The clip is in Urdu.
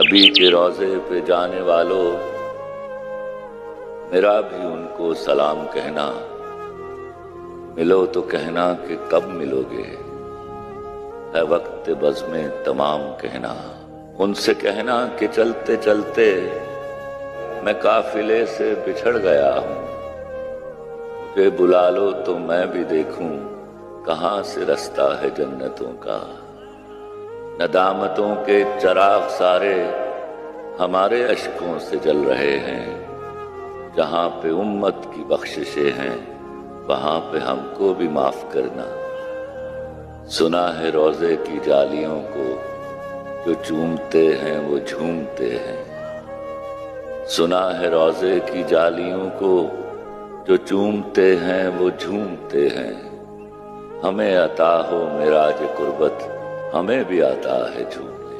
نبی کے روضے پہ جانے والوں، میرا بھی ان کو سلام کہنا، ملو تو کہنا کہ کب ملو گے، ہے وقت بزم تمام کہنا۔ ان سے کہنا کہ چلتے چلتے میں قافلے سے بچھڑ گیا ہوں، مجھے بلا لو تو میں بھی دیکھوں کہاں سے رستہ ہے جنتوں کا۔ ندامتوں کے چراغ سارے ہمارے اشکوں سے جل رہے ہیں، جہاں پہ امت کی بخششیں ہیں وہاں پہ ہم کو بھی معاف کرنا۔ سنا ہے روضے کی جالیوں کو جو چومتے ہیں وہ جھومتے ہیں، سنا ہے روضے کی جالیوں کو جو چومتے ہیں وہ جھومتے ہیں۔ ہمیں عطا ہو معراج قربت، ہمیں بھی عطا ہے جھومنا۔